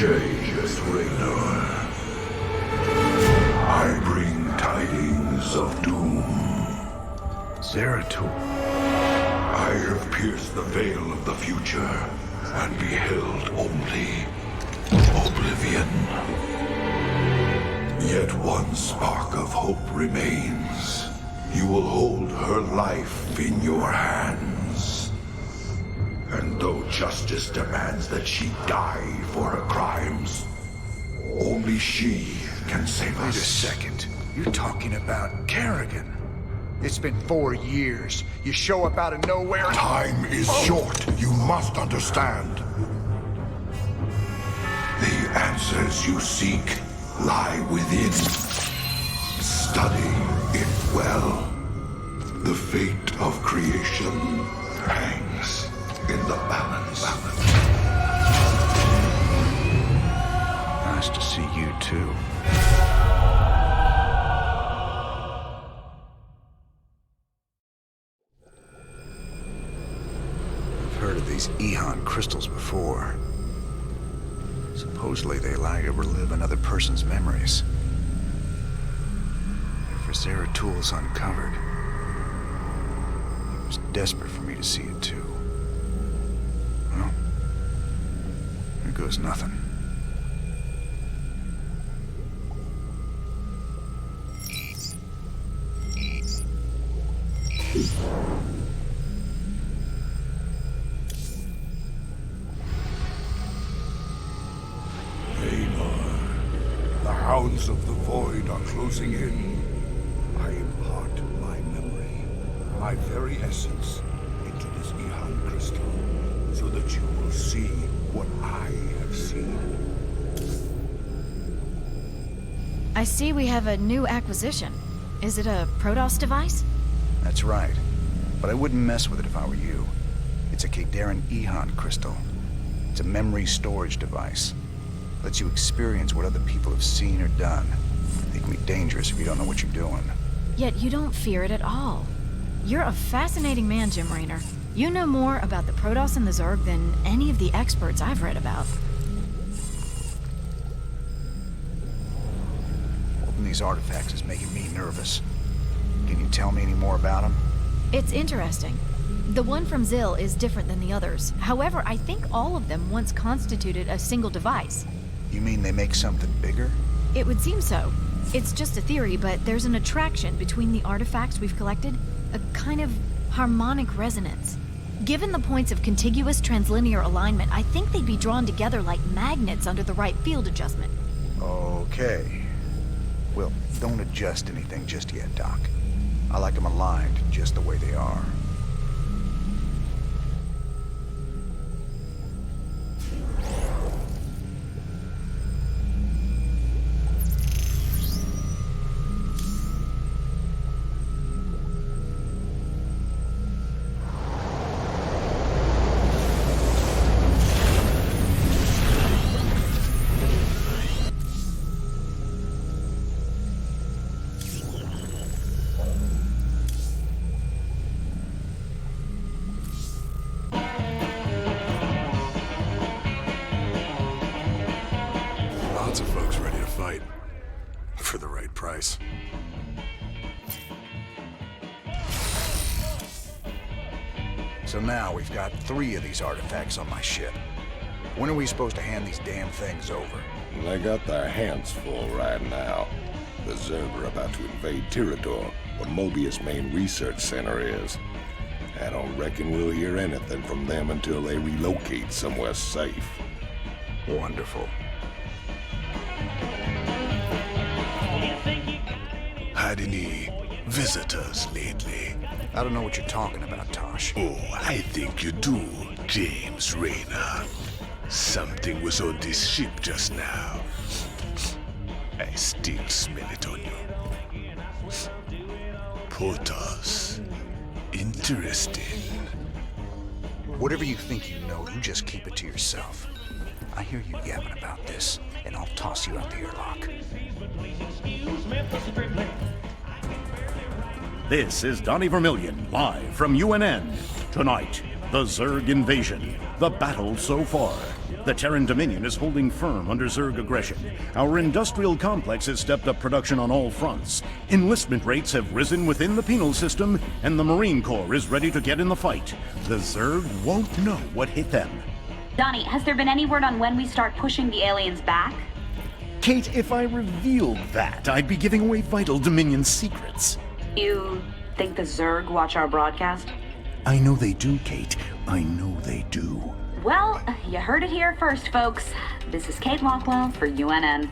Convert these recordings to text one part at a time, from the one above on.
changes, Raynor. I bring tidings of doom. Zeratul. I have pierced the veil of the future and beheld only oblivion. Yet one spark of hope remains. You will hold her life in your hands. And though justice demands that she die for her crimes, only she can save Wait us. a second. You're talking about Kerrigan. It's been 4 years. You show up out of nowhere and... Time is short. You must understand. The answers you seek lie within. Study it well. The fate of creation hangs in the balance. Nice to see you, too. I've heard of these Ehon crystals before. Supposedly they allow you to relive another person's memories. If Zeratul's uncovered, he was desperate for me to see it too. Well, here goes nothing. The hounds of the void are closing in. I impart my memory, my very essence, into this Ehon crystal, so that you will see what I have seen. I see we have a new acquisition. Is it a Protoss device? That's right. But I wouldn't mess with it if I were you. It's a Kadaran Ehon crystal. It's a memory storage device. Lets you experience what other people have seen or done. It can be dangerous if you don't know what you're doing. Yet you don't fear it at all. You're a fascinating man, Jim Raynor. You know more about the Protoss and the Zerg than any of the experts I've read about. Holding these artifacts is making me nervous. Can you tell me any more about them? It's interesting. The one from Zil is different than the others. However, I think all of them once constituted a single device. You mean they make something bigger? It would seem so. It's just a theory, but there's an attraction between the artifacts we've collected, a kind of harmonic resonance. Given the points of contiguous translinear alignment, I think they'd be drawn together like magnets under the right field adjustment. Okay. Well, don't adjust anything just yet, Doc. I like them aligned just the way they are. Lots of folks ready to fight. For the right price. So now we've got 3 of these artifacts on my ship. When are we supposed to hand these damn things over? They got their hands full right now. The Zerg are about to invade Tirador, where Mobius' main research center is. I don't reckon we'll hear anything from them until they relocate somewhere safe. Wonderful. Had any visitors lately? I don't know what you're talking about, Tosh. Oh, I think you do, James Raynor. Something was on this ship just now. I still smell it on you. Protoss. Interesting. Whatever you think you know, you just keep it to yourself. I hear you yapping about this, and I'll toss you out the airlock. This is Donnie Vermillion, live from UNN. Tonight, the Zerg invasion, the battle so far. The Terran Dominion is holding firm under Zerg aggression. Our industrial complex has stepped up production on all fronts. Enlistment rates have risen within the penal system, and the Marine Corps is ready to get in the fight. The Zerg won't know what hit them. Donnie, has there been any word on when we start pushing the aliens back? Kate, if I revealed that, I'd be giving away vital Dominion secrets. You think the Zerg watch our broadcast? I know they do, Kate. I know they do. Well, you heard it here first, folks. This is Kate Lockwell for UNN.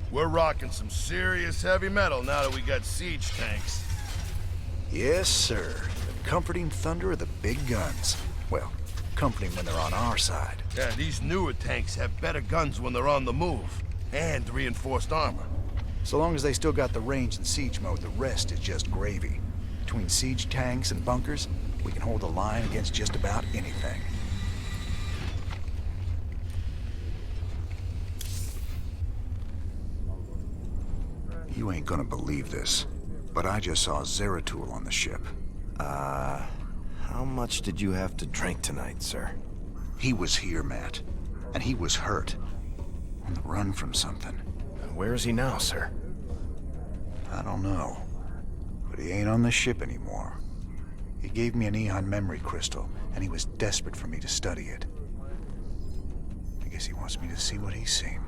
We're rocking some serious heavy metal now that we got siege tanks. Yes, sir. The comforting thunder of the big guns. Well, comforting when they're on our side. Yeah, these newer tanks have better guns when they're on the move. And reinforced armor. So long as they still got the range in siege mode, the rest is just gravy. Between siege tanks and bunkers, we can hold the line against just about anything. You ain't gonna believe this, but I just saw Zeratul on the ship. How much did you have to drink tonight, sir? He was here, Matt, and he was hurt. On the run from something. Where is he now, sir? I don't know, but he ain't on the ship anymore. He gave me an Ehon memory crystal, and he was desperate for me to study it. I guess he wants me to see what he's seen.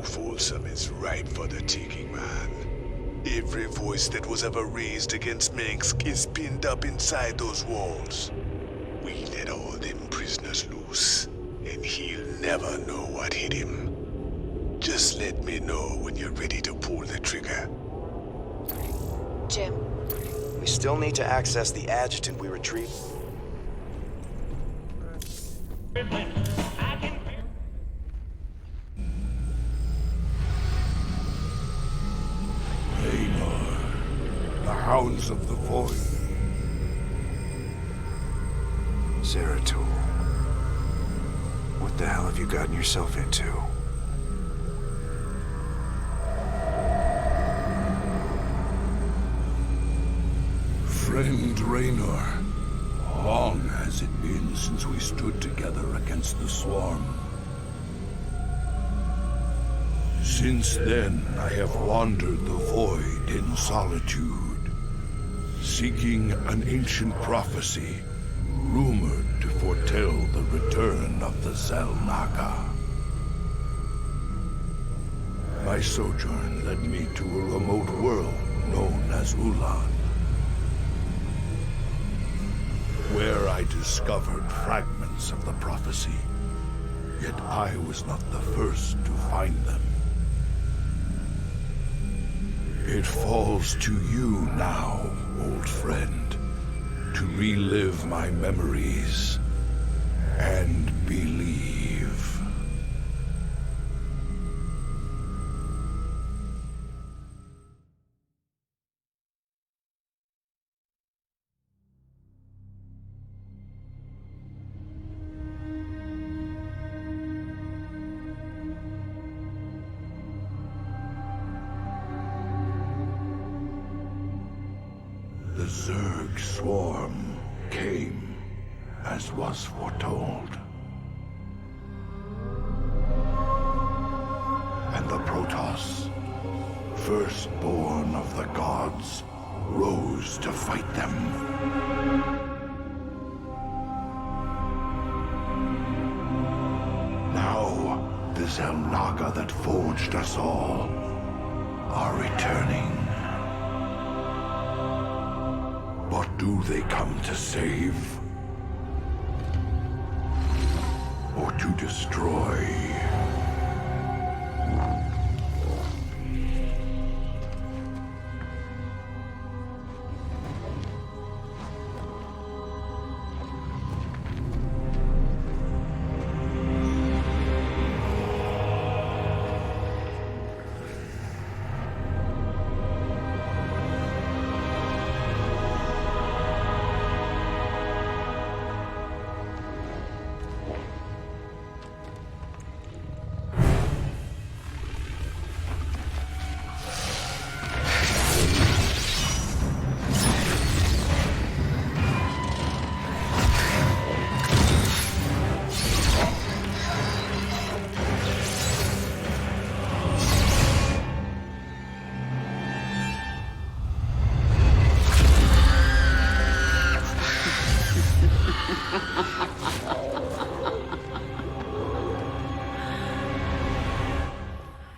Folsom is ripe for the taking, man. Every voice that was ever raised against Minsk is pinned up inside those walls. We let all them prisoners loose, and he'll never know what hit him. Just let me know when you're ready to pull the trigger. Jim. We still need to access the adjutant we retrieved. The Hounds of the Void. Zeratul. What the hell have you gotten yourself into? Friend Raynor, Long has it been since we stood together against the swarm. Since then, I have wandered the void in solitude, seeking an ancient prophecy, rumored to foretell the return of the Xel'Naga. My sojourn led me to a remote world known as Ulan, where I discovered fragments of the prophecy. Yet I was not the first to find them. It falls to you now, old friend, to relive my memories and believe. The Zerg swarm came, as was foretold. And the Protoss, firstborn of the gods, rose to fight them. Now, the Xel'Naga that forged us all are returning. What do they come to save? Or to destroy?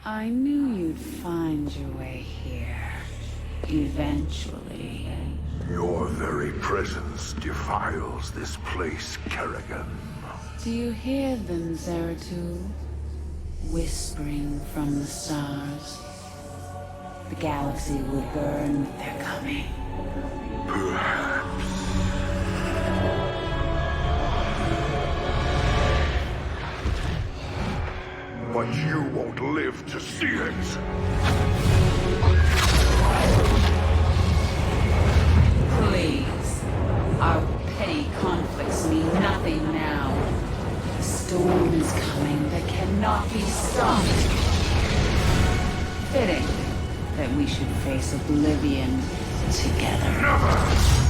I knew you'd find your way here. Eventually. Your very presence defiles this place, Kerrigan. Do you hear them, Zeratul? Whispering from the stars. The galaxy will burn with their coming. Perhaps. But you won't live to see it. Please. Our petty conflicts mean nothing now. The storm is coming that cannot be stopped. Fitting that we should face oblivion together. Never!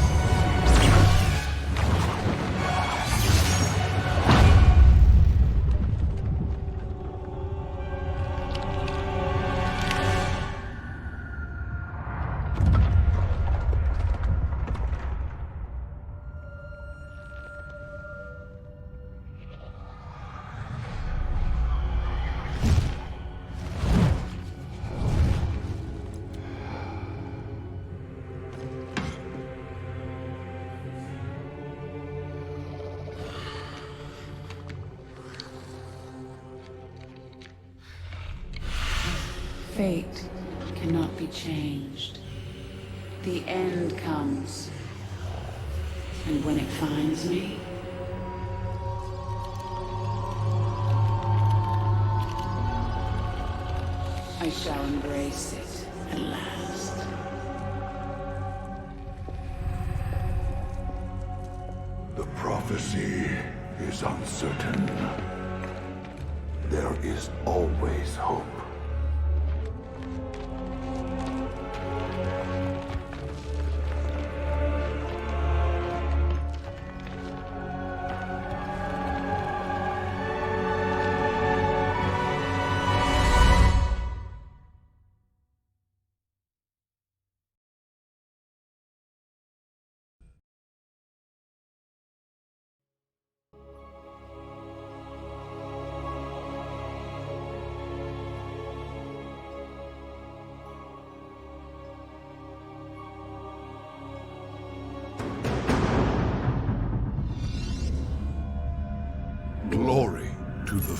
Fate cannot be changed. The end comes. And when it finds me, I shall embrace it at last. The prophecy is uncertain. There is always hope.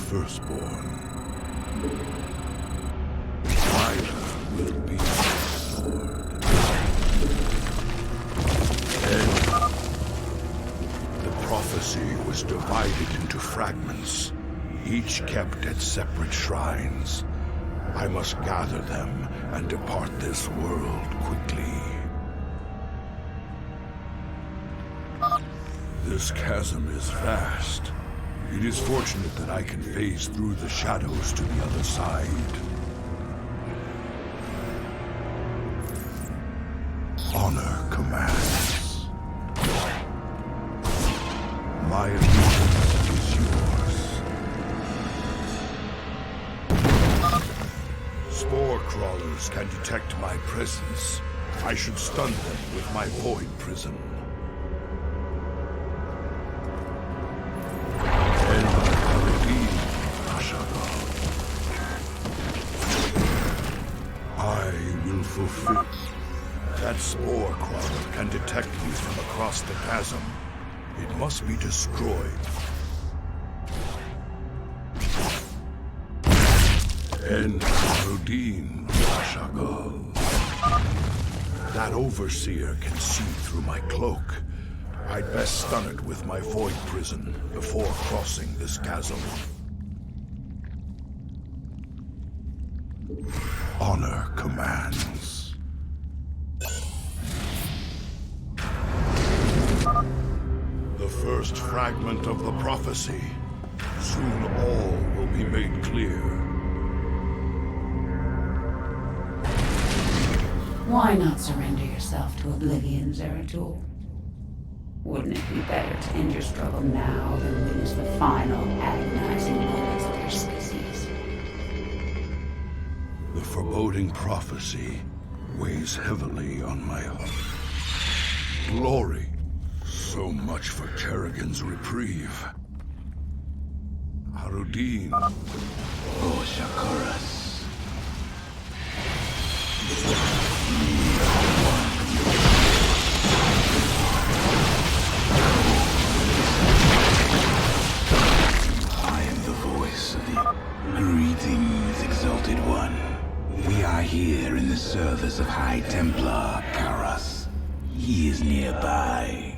firstborn. Fire will be restored. And the prophecy was divided into fragments, each kept at separate shrines. I must gather them and depart this world quickly. This chasm is vast. It is fortunate that I can phase through the shadows to the other side. Honor commands. My allegiance is yours. Spore crawlers can detect my presence. I should stun them with my void prism. I will fulfill. That spore crawler can detect me from across the chasm. It must be destroyed. And Rudin Rashagal. That overseer can see through my cloak. I'd best stun it with my void prison before crossing this chasm. Honor commands. The first fragment of the prophecy. Soon all will be made clear. Why not surrender yourself to oblivion, Zeratul? Wouldn't it be better to end your struggle now than witness the final agonizing moments of your species? The foreboding prophecy weighs heavily on my heart. Glory. So much for Kerrigan's reprieve. Harudin. Oh, Shakuras. I am the voice of the... Greetings, Exalted One. We are here in the service of High Templar Karas. He is nearby.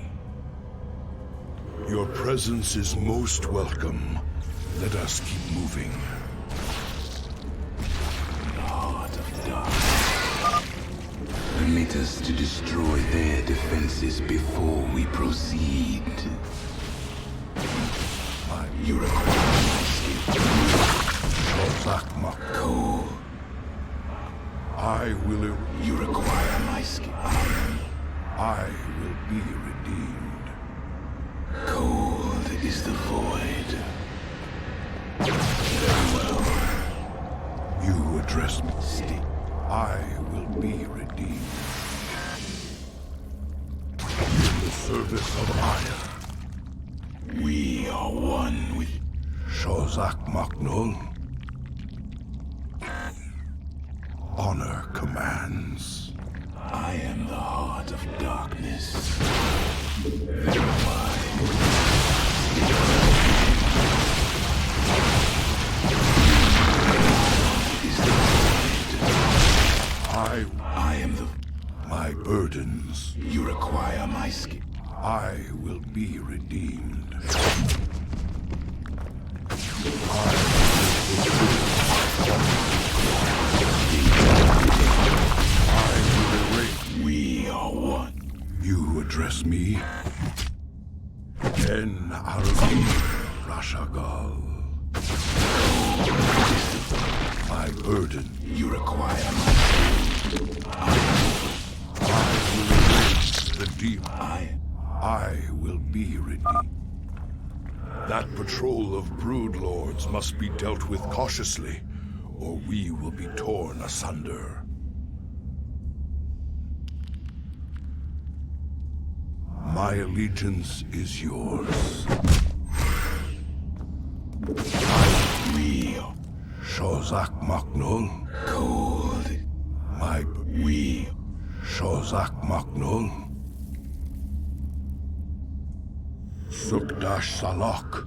Your presence is most welcome. Let us keep moving. The heart of darkness. Permit us to destroy their defenses before we proceed. You require my skill. Cold. I will... You require my skill. I will be redeemed. Cold is the void. Very well. You address me. Stay. I will be redeemed. In the service of Aya. We are one with... Shozak Maknul. Honor commands. I am the heart of darkness. Very wide. I am the... My burdens. You require my skill. I will be redeemed. I will erase. We are one. You address me? En Arvi Rashagal. My burden. You require my skill. I will erase the demon. I will be redeemed. That patrol of broodlords must be dealt with cautiously, or we will be torn asunder. My allegiance is yours. We Shozak Maknul. Cold. We Shozak Maknul. Sukdash Salok.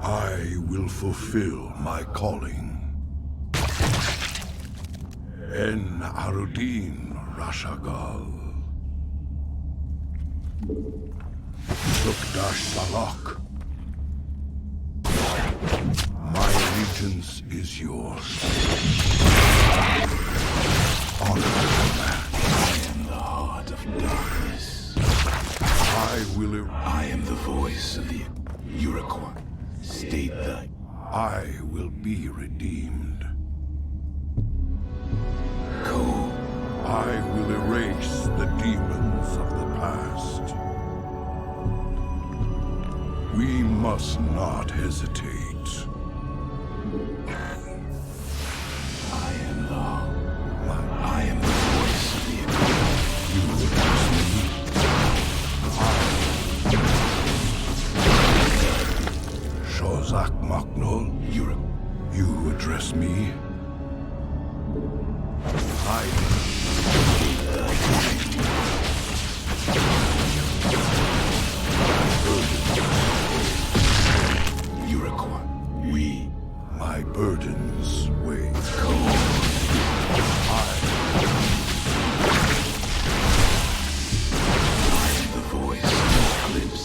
I will fulfill my calling. En Arudin Rashagal. Lukdash Salak. My allegiance is yours. Honor command. I am the heart of darkness. I am the voice of the Iroquois. State that. I will be redeemed. Cold. I will erase the demons of the past. We must not hesitate. I am the voice of the Iroquois. You address me. Shozak Maknol. You address me. Iroquois. We. My burdens weigh Cold. I am the voice of the eclipse.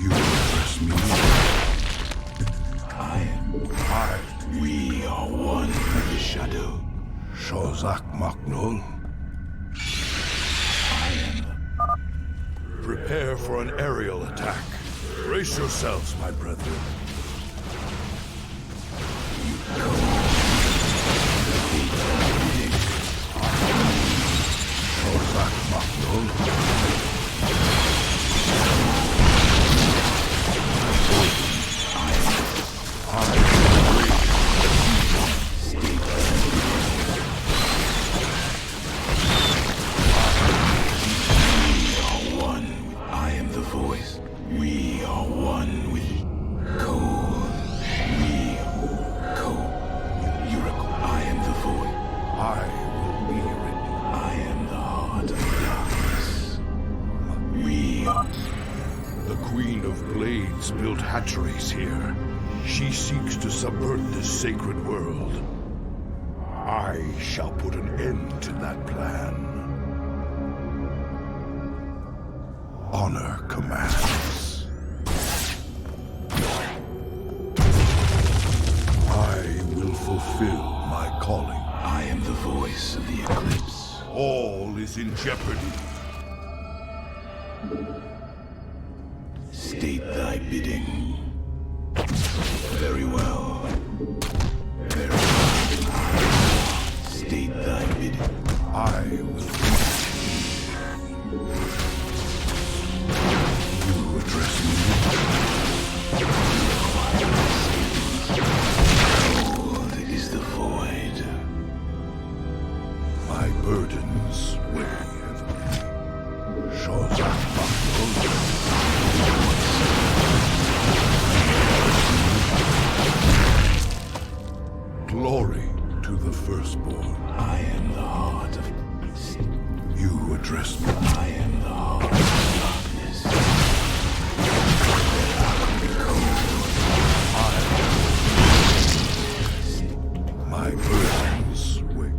You address me. We are one with the shadow. Shozak Maknol. Prepare for an aerial attack. Brace yourselves, my brethren. Shozak Maknol. I am the voice. We are one with cold. We cold. Iroquois. I am the voice. I will be ready. I am the heart of darkness. We are. The Queen of Blades built hatcheries here. She seeks to subvert this sacred world. I shall put an end to that plan. Honor commands. I will fulfill my calling. I am the voice of the eclipse. All is in jeopardy. State thy bidding. Very well. Very well. State thy bidding. I will. You address me. Cold is the void. My burdens weigh heavily. Shozak Maknol. Glory to the firstborn. I am the heart of... You address me. I am the heart of darkness. My burdens weigh.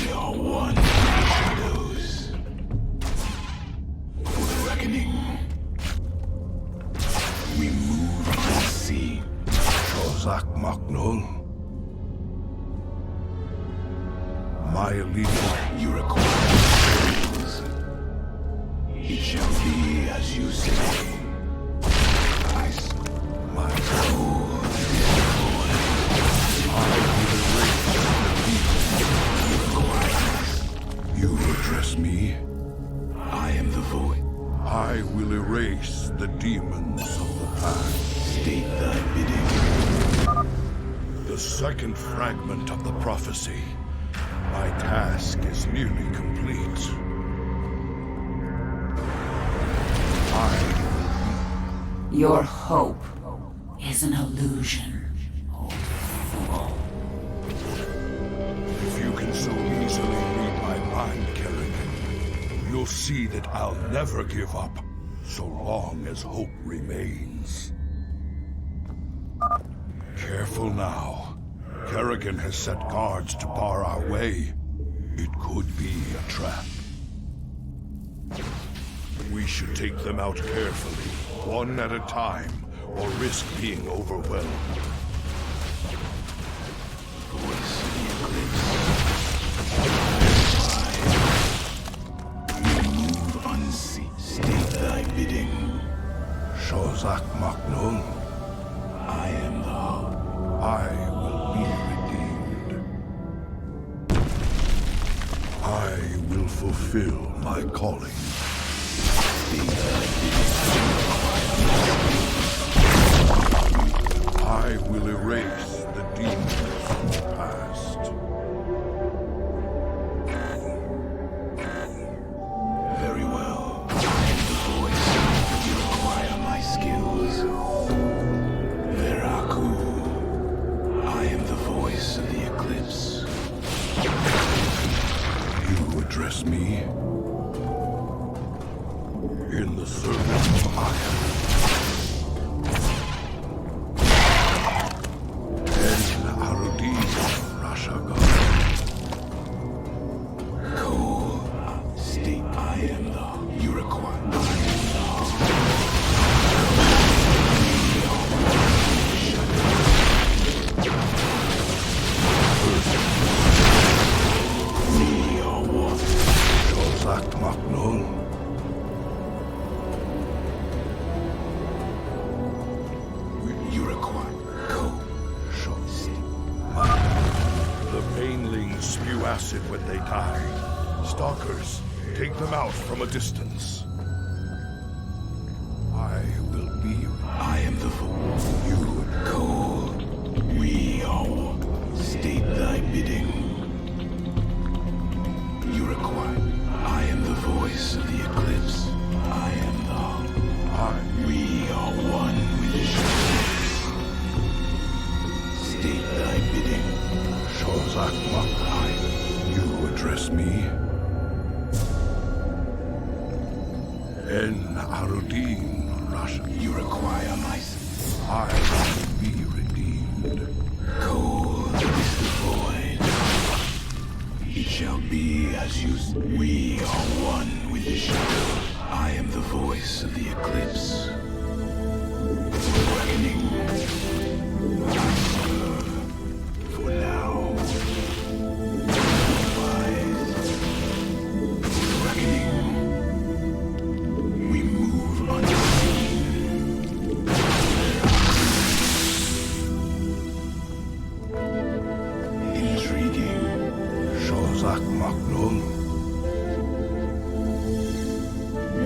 We are one with the shadows. For the reckoning. We move to the sea. Shozak Maknol. My allegiance. Iroquois. It shall be as you say. My Cold is I will erase the You address me. I am the void. I will erase the demons of the past. State thy bidding. The second fragment of the prophecy. My task is nearly complete. Your hope is an illusion, old fool. If you can so easily read my mind, Kerrigan, you'll see that I'll never give up, so long as hope remains. Careful now. Kerrigan has set guards to bar our way. It could be a trap. We should take them out carefully, one at a time, or risk being overwhelmed. Voice of the Eclipse. Move unseen. State thy bidding. Shozak Maknul, I am the I will be redeemed. I will fulfill my calling. State thy bidding. I will erase the demons of the past. Very well. I am the voice. You require my skills. Veraku. I am the voice of the Eclipse. You address me in the service of Aya. Acid when they die. Stalkers, take them out from a distance. I will be. I am the voice. You call. We are one. State thy bidding. You require. I am the voice of the Eclipse. I am the. We are one with the shadows. State thy bidding. Shozak Makai. You address me? En Arudin, Russia. You require my... I will be redeemed. Cold is the void. It shall be as you... We are one with the shadow. I am the voice of the Eclipse. Reckoning. I serve. For now.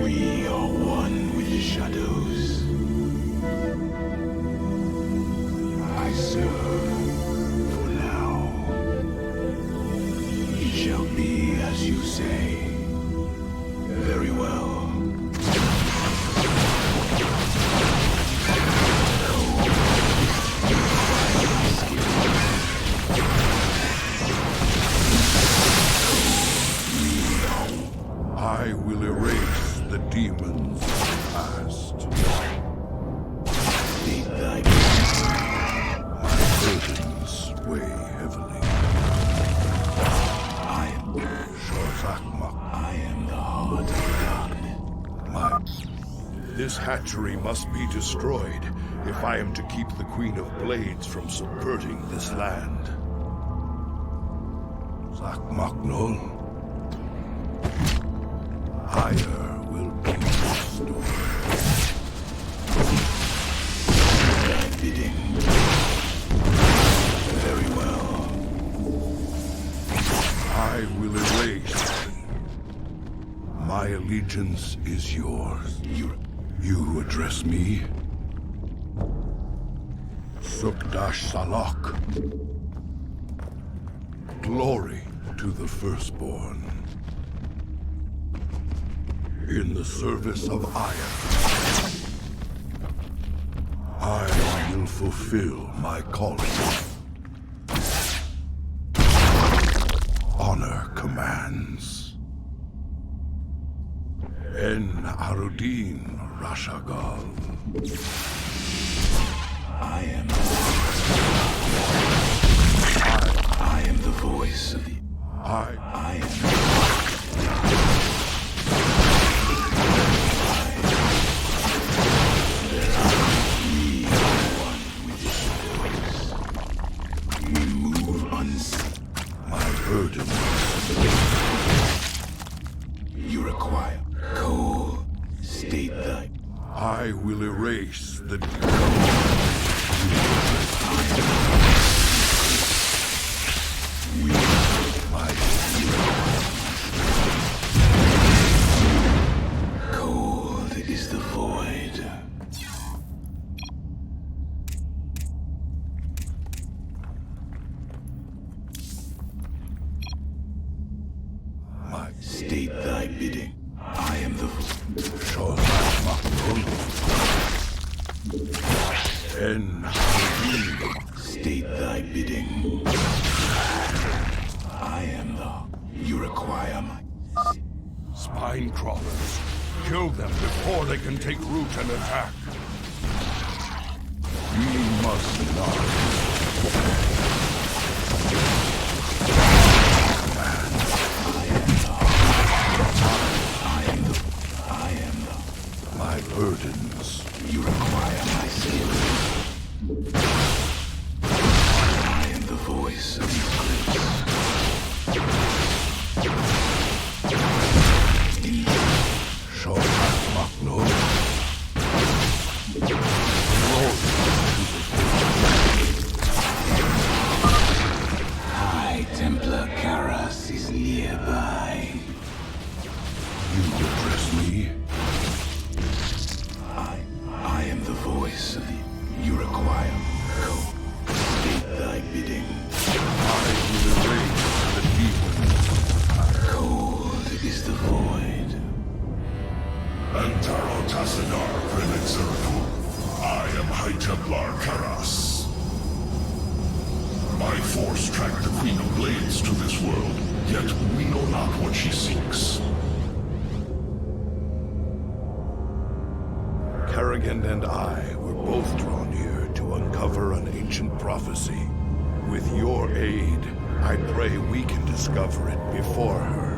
We are one with the shadows. I serve for now. It shall be as you say. Very well. I will erase the demons of the past. State thy My burdens weigh heavily. I am Shozakmak. I am the heart of darkness. This hatchery must be destroyed if I am to keep the Queen of Blades from subverting this land. Zakmaknol. Higher will be restored. Thy bidding. Very well. I will erase. My allegiance is yours. You address me? Sukdash Salak. Glory to the firstborn. In the service of Aya, I will fulfill my calling. Honor commands. En Arudin Rashagal. I am I am the voice of the... I am... My burden. You require coal. State thy... I will erase the... Cold is the void. State thy bidding. I am the... State thy bidding. I am the... You require my... Spine crawlers. Kill them before they can take root and attack. We must not. My burdens. You require my skill. I am the voice of High Templar Karas is nearby. You address me? I am the voice of the... You require code. State thy bidding. I will erase the demons. Cold is the void. Antaro Tassadar, Prelixeratu. I am High Templar Karas. My force tracked the Queen of Blades to this world, yet we know not what she seeks. Kerrigan and I were both drawn here to uncover an ancient prophecy. With your aid, I pray we can discover it before her.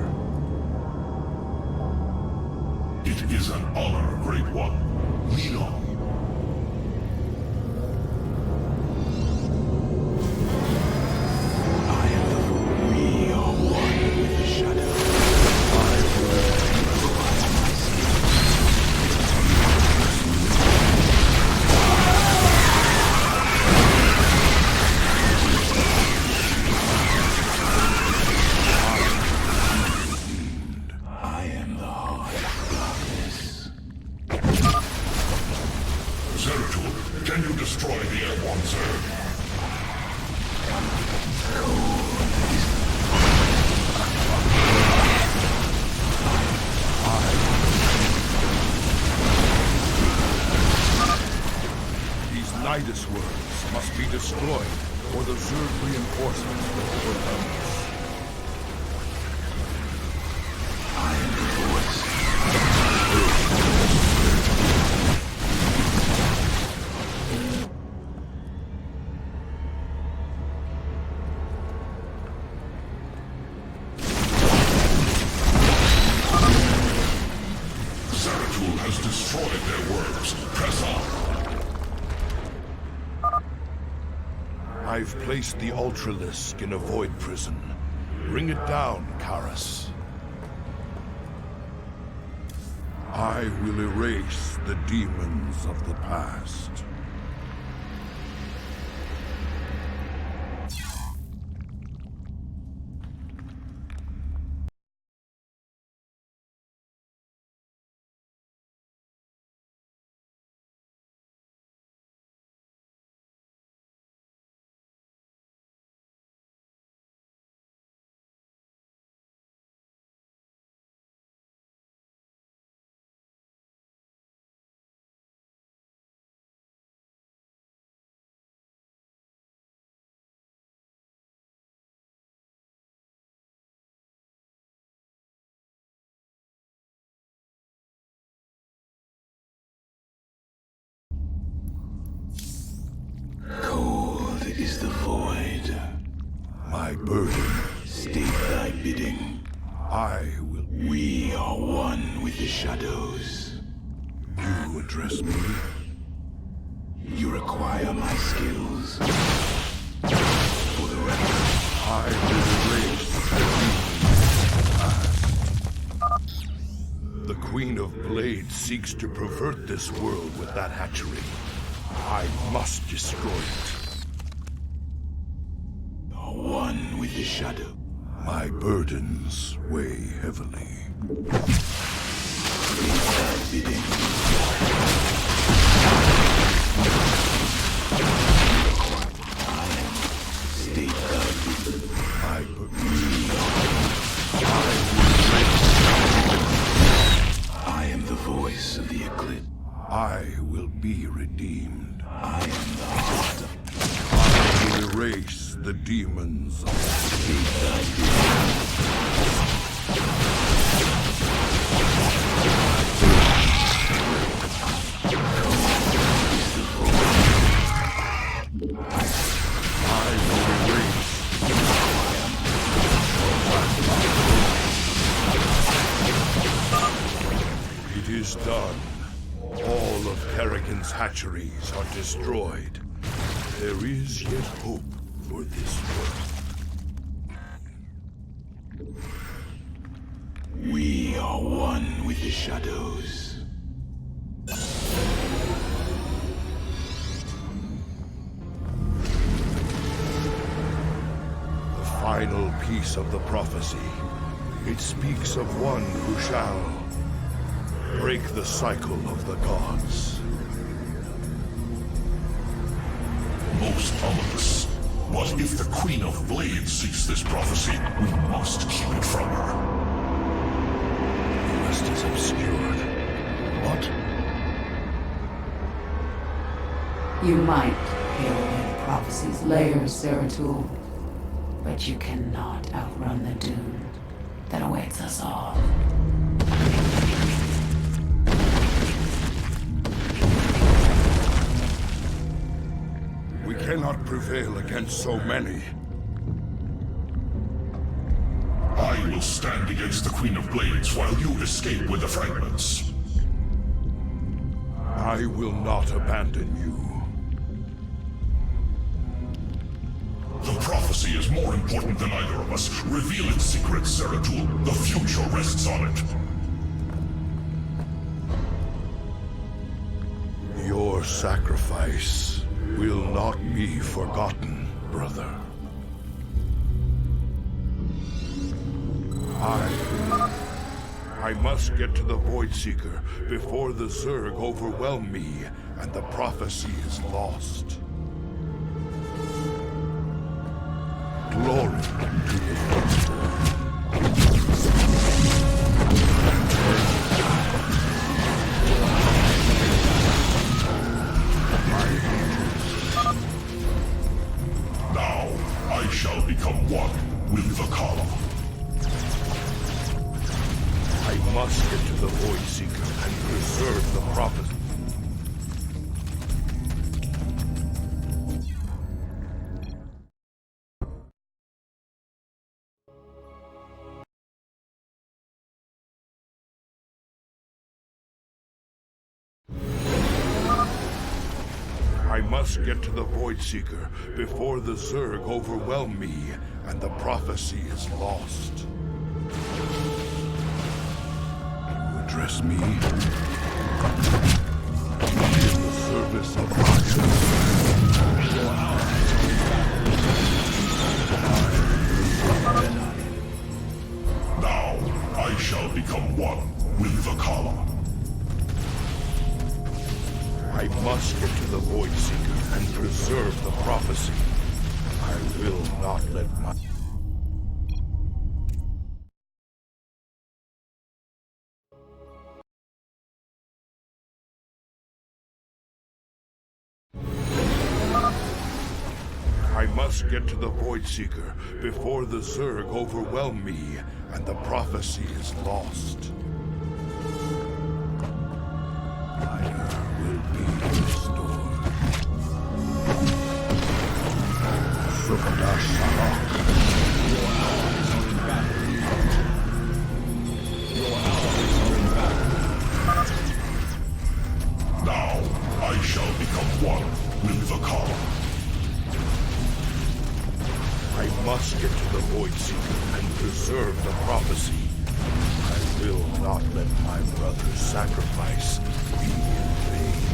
It is an honor, Great One. Lead on. We are one with the shadow. I am the heart of darkness. Zeratul, can you destroy the airborne Zerg? These Nidus words must be destroyed, or the Zerg reinforcements will overcome us. I am the voice. Zeratul has destroyed their works. Press on. I've placed the Ultralisk in a void prison. Bring it down, Karas. I will erase the demons of the past. My burden. State thy bidding. I will. We are one with the shadows. You address me? You require my skills. For the record, I will erase the Queen of Blades seeks to pervert this world with that hatchery. I must destroy it. One with the shadow. My burdens weigh heavily. I am the voice of the eclipse. I will be redeemed. I am the heart of... I will erase the demons of It is done. All of Kerrigan's hatcheries are destroyed. There is yet hope for this world. We are one with the shadows. The final piece of the prophecy. It speaks of one who shall break the cycle of the gods. Most ominous. But if the Queen of Blades seeks this prophecy, we must keep it from her. The West is obscured. What? You might peel away the prophecy's layers, Zeratul, but you cannot outrun the doom that awaits us all. We cannot prevail against so many. I will stand against the Queen of Blades while you escape with the fragments. I will not abandon you. The prophecy is more important than either of us. Reveal its secret, Zeratul. The future rests on it. Your sacrifice will not be forgotten, brother. I must get to the Void Seeker before the Zerg overwhelm me and the prophecy is lost. Glory to the Firstborn. Now, I shall become one with the Kala. I must get to the Void Seeker and preserve the prophecy. I must get to the Void Seeker before the Zerg overwhelm me and the prophecy is lost. You address me in the service of Now, I shall become one with the Kala. I must get to the Void Seeker and preserve the prophecy. I will not let my... I must get to the Void Seeker before the Zerg overwhelm me and the prophecy is lost. Fire will be restored. Sukadash Shalak. and preserve the prophecy. I will not let my brother's sacrifice be in vain.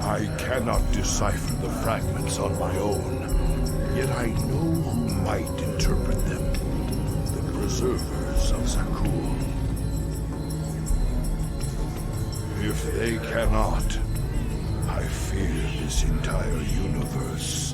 I cannot decipher the fragments on my own, yet I know who might interpret them. The preservers of Zakul. If they cannot, I fear this entire universe